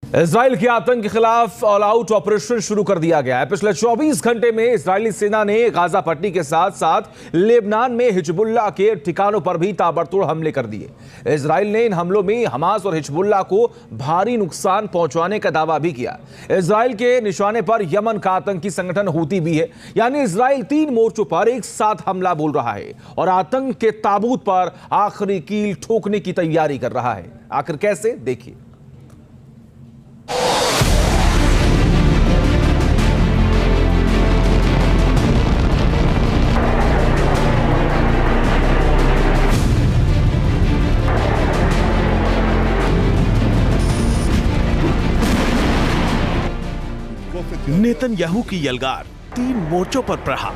Israel के आतंक के खिलाफ ऑल आउट ऑपरेशन शुरू कर दिया गया है। पिछले 24 घंटे में इजरायली सेना ने गाजा पट्टी के साथ साथ लेबनान में हिजबुल्लाह के ठिकानों पर भी ताबड़तोड़ हमले कर दिए। इजराइल ने इन हमलों में हमास और हिजबुल्लाह को भारी नुकसान पहुंचाने का दावा भी किया। इजराइल के निशाने पर यमन का आतंकी संगठन हूती भी है। यानी इजराइल 3 मोर्चों पर एक साथ हमला बोल रहा है और आतंक के ताबूत पर आखिरी कील ठोकने की तैयारी कर रहा है। आखिर कैसे, देखिए। नेतन्याहू की यलगार, 3 मोर्चों पर प्रहार।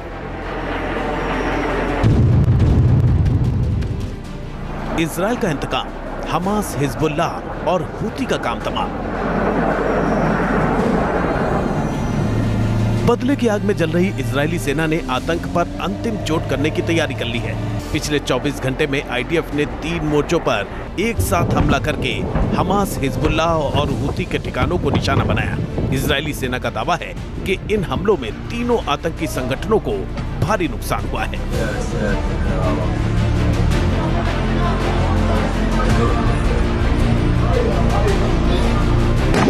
इजराइल का इंतकाम, हमास, हिजबुल्लाह और हूती का काम तमाम। बदले की आग में जल रही इजरायली सेना ने आतंक पर अंतिम चोट करने की तैयारी कर ली है। पिछले 24 घंटे में आईडीएफ ने 3 मोर्चों पर एक साथ हमला करके हमास, हिजबुल्लाह और हूती के ठिकानों को निशाना बनाया। इजरायली सेना का दावा है कि इन हमलों में तीनों आतंकी संगठनों को भारी नुकसान हुआ है।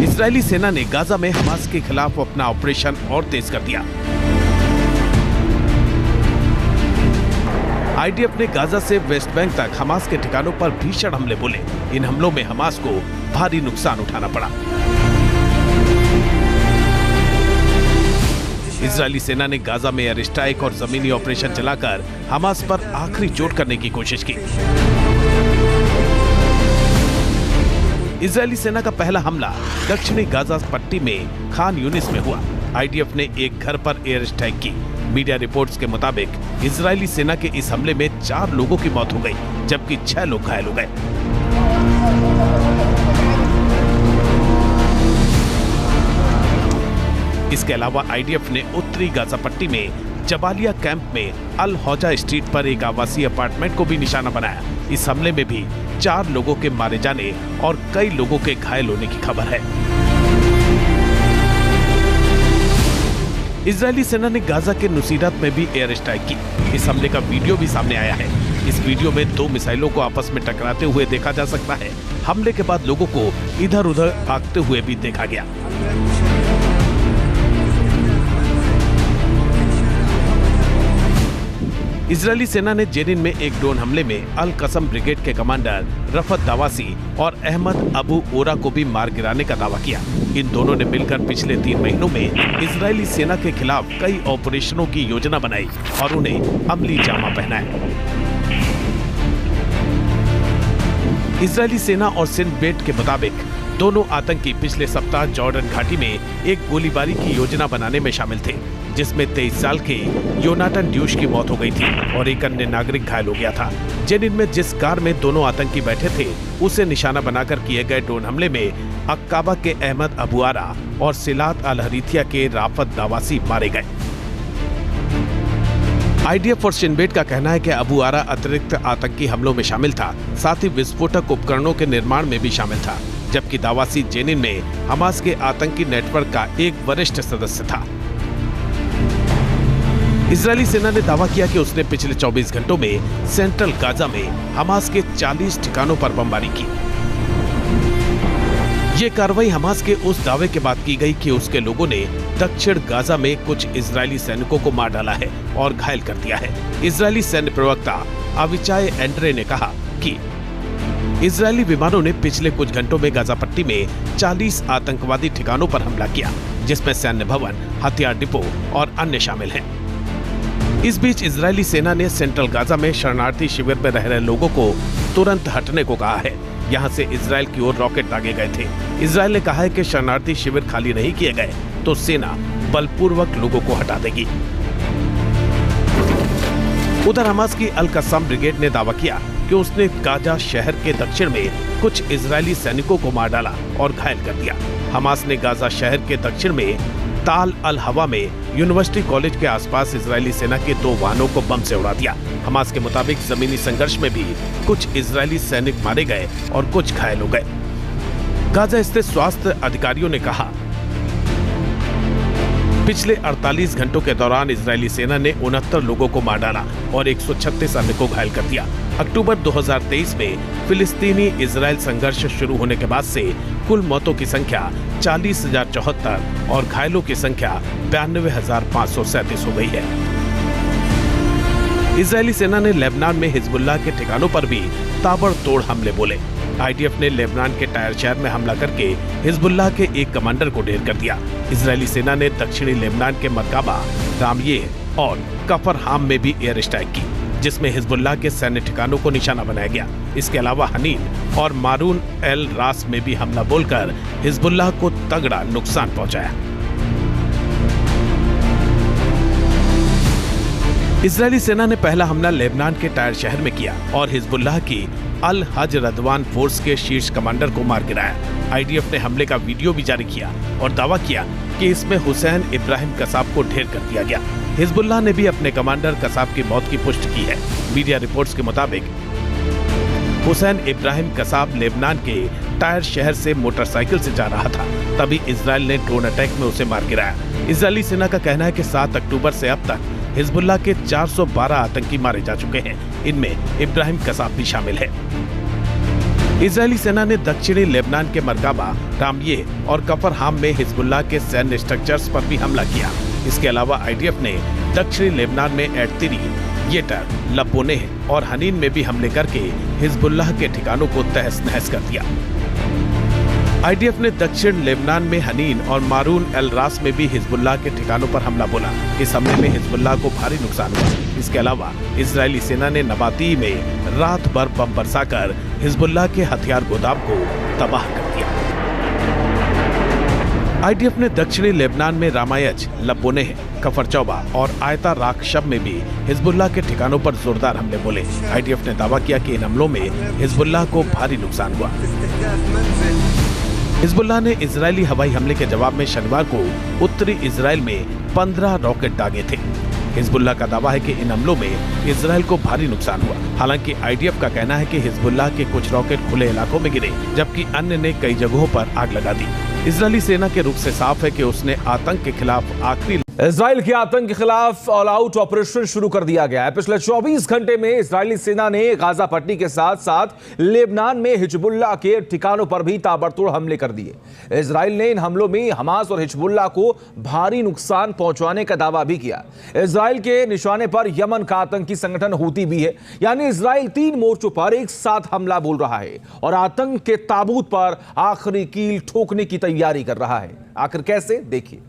इजरायली सेना ने गाजा में हमास के खिलाफ अपना ऑपरेशन और तेज कर दिया। आईडीएफ ने गाजा से वेस्ट बैंक तक हमास के ठिकानों पर भीषण हमले बोले। इन हमलों में हमास को भारी नुकसान उठाना पड़ा। इजरायली सेना ने गाजा में एयर स्ट्राइक और जमीनी ऑपरेशन चलाकर हमास पर आखिरी चोट करने की कोशिश की। इजरायली सेना का पहला हमला दक्षिणी गाजा पट्टी में खान यूनिस में हुआ। आईडीएफ ने एक घर पर एयर स्ट्राइक की। मीडिया रिपोर्ट्स के मुताबिक इजरायली सेना के इस हमले में 4 लोगों की मौत हो गई, जबकि 6 लोग घायल हो गए। इसके अलावा आईडीएफ ने उत्तरी गाजा पट्टी में जबालिया कैंप में अल हौजा स्ट्रीट पर एक आवासीय अपार्टमेंट को भी निशाना बनाया। इस हमले में भी 4 लोगों के मारे जाने और कई लोगों के घायल होने की खबर है। इजरायली सेना ने गाजा के नुसीरत में भी एयर स्ट्राइक की। इस हमले का वीडियो भी सामने आया है। इस वीडियो में 2 मिसाइलों को आपस में टकराते हुए देखा जा सकता है। हमले के बाद लोगों को इधर उधर भागते हुए भी देखा गया। इजरायली सेना ने जेनिन में एक ड्रोन हमले में अल कसम ब्रिगेड के कमांडर रफत दावासी और अहमद अबू ओरा को भी मार गिराने का दावा किया। इन दोनों ने मिलकर पिछले 3 महीनों में इजरायली सेना के खिलाफ कई ऑपरेशनों की योजना बनाई और उन्हें अमली जामा पहनाया। इजरायली सेना और सिंडबेट के मुताबिक दोनों आतंकी पिछले सप्ताह जॉर्डन घाटी में एक गोलीबारी की योजना बनाने में शामिल थे, जिसमें 23 साल के योनाथन ड्यूश की मौत हो गई थी और एक अन्य नागरिक घायल हो गया था। जेनिन में जिस कार में दोनों आतंकी बैठे थे, उसे निशाना बनाकर किए गए ड्रोन हमले में अक्काबा के अहमद अबू आरा और सिलात अल हरीथिया के राफत दावासी मारे गए। आईडीएफ और शिनबेट का कहना है कि अबू आरा अतिरिक्त आतंकी हमलों में शामिल था, साथ ही विस्फोटक उपकरणों के निर्माण में भी शामिल था, जबकि दावासी जेनिन में हमास के आतंकी नेटवर्क का एक वरिष्ठ सदस्य था। इजरायली सेना ने दावा किया कि उसने पिछले 24 घंटों में सेंट्रल गाजा में हमास के 40 ठिकानों पर बमबारी की। ये कार्रवाई हमास के उस दावे के बाद की गई कि उसके लोगों ने दक्षिण गाजा में कुछ इजरायली सैनिकों को मार डाला है और घायल कर दिया है। इजरायली सैन्य प्रवक्ता अविचाय एंड्रे ने कहा कि इजरायली विमानों ने पिछले कुछ घंटों में गाजा पट्टी में 40 आतंकवादी ठिकानों पर हमला किया, जिसमें सैन्य भवन, हथियार डिपो और अन्य शामिल हैं। इस बीच इजरायली सेना ने सेंट्रल गाजा में शरणार्थी शिविर में रह रहे लोगों को तुरंत हटने को कहा है। यहां से इजरायल की ओर रॉकेट दागे गए थे। इजरायल ने कहा है कि शरणार्थी शिविर खाली नहीं किए गए तो सेना बलपूर्वक लोगों को हटा देगी। उधर हमास की अल कसम ब्रिगेड ने दावा किया कि उसने गाजा शहर के दक्षिण में कुछ इजरायली सैनिकों को मार डाला और घायल कर दिया। हमास ने गाजा शहर के दक्षिण में ताल अल हवा में यूनिवर्सिटी कॉलेज के आसपास इजरायली सेना के 2 वाहनों को बम से उड़ा दिया। हमास के मुताबिक जमीनी संघर्ष में भी कुछ इजरायली सैनिक मारे गए और कुछ घायल हो गए। गाजा स्थित स्वास्थ्य अधिकारियों ने कहा, पिछले 48 घंटों के दौरान इजरायली सेना ने 69 लोगों को मार डाला और 136 अन्य को घायल कर दिया। अक्टूबर 2023 में फिलिस्तीनी इजरायल संघर्ष शुरू होने के बाद से कुल मौतों की संख्या 40,074 और घायलों की संख्या 92,537 हो गई है। इजरायली सेना ने लेबनान में हिजबुल्लाह के ठिकानों पर भी ताबड़तोड़ हमले बोले। आईडीएफ ने लेबनान के टायर शहर में हमला करके हिजबुल्लाह के एक कमांडर को ढेर कर दिया। इजरायली सेना ने दक्षिणी लेबनान के मरकाबा, रामये और कफर हाम में भी एयर स्ट्राइक की, जिसमें हिजबुल्लाह के सैन्य ठिकानों को निशाना बनाया गया। इसके अलावा हनीन और मारून एल रास में भी हमला बोलकर हिजबुल्लाह को तगड़ा नुकसान पहुंचाया। इजरायली सेना ने पहला हमला लेबनान के टायर शहर में किया और हिजबुल्लाह की अल हज रदवान फोर्स के शीर्ष कमांडर को मार गिराया। आईडीएफ ने हमले का वीडियो भी जारी किया और दावा किया कि इसमें हुसैन इब्राहिम कसाब को ढेर कर दिया गया। हिजबुल्लाह ने भी अपने कमांडर कसाब की मौत की पुष्टि की है। मीडिया रिपोर्ट्स के मुताबिक हुसैन इब्राहिम कसाब लेबनान के टायर शहर से मोटरसाइकिल से जा रहा था, तभी इजरायल ने ड्रोन अटैक में उसे मार गिराया। इजरायली सेना का कहना है कि 7 अक्टूबर से अब तक हिजबुल्लाह के 412 आतंकी मारे जा चुके हैं। इनमें इब्राहिम कसाब भी शामिल है। इजरायली सेना ने दक्षिणी लेबनान के मरकाबा, रामये और कफर हाम में हिजबुल्लाह के सैन्य स्ट्रक्चर्स पर भी हमला किया। इसके अलावा आईडीएफ ने दक्षिणी लेबनान में एटतिरी, येटर, लब्बोनेह और हनीन में भी हमले करके हिजबुल्लाह के ठिकानों को तहस नहस कर दिया। आईडीएफ ने दक्षिण लेबनान में हनीन और मारून एल रास में भी हिजबुल्लाह के ठिकानों पर हमला बोला। इस हमले में हिजबुल्लाह को भारी नुकसान हुआ। इसके अलावा इजरायली सेना ने नबाती में रात भर बम बरसाकर हिजबुल्लाह के हथियार गोदाम को तबाह कर दिया। आईडीएफ ने दक्षिणी लेबनान में रामायज, लब्बोनेह, कफर चौबा और आयता राकशब में भी हिजबुल्लाह के ठिकानों पर जोरदार हमले बोले। आईडीएफ ने दावा किया कि इन हमलों में हिजबुल्लाह को भारी नुकसान हुआ। हिजबुल्लाह ने इजरायली हवाई हमले के जवाब में शनिवार को उत्तरी इजरायल में 15 रॉकेट दागे थे। हिजबुल्लाह का दावा है कि इन हमलों में इजरायल को भारी नुकसान हुआ। हालांकि आईडीएफ का कहना है कि हिजबुल्लाह के कुछ रॉकेट खुले इलाकों में गिरे, जबकि अन्य ने कई जगहों पर आग लगा दी। इजरायली सेना के रुख से साफ है कि उसने आतंक के खिलाफ आखिरी इजराइल के आतंक के खिलाफ ऑल आउट ऑपरेशन शुरू कर दिया गया है। पिछले 24 घंटे में इजरायली सेना ने गाजा पट्टी के साथ साथ लेबनान में हिजबुल्लाह के ठिकानों पर भी ताबड़तोड़ हमले कर दिए। इजराइल ने इन हमलों में हमास और हिजबुल्लाह को भारी नुकसान पहुंचाने का दावा भी किया। इजराइल के निशाने पर यमन का आतंकी संगठन हूती भी है। यानी इजराइल 3 मोर्चों पर एक साथ हमला बोल रहा है और आतंक के ताबूत पर आखिरी कील ठोकने की तैयारी कर रहा है। आखिर कैसे, देखिए।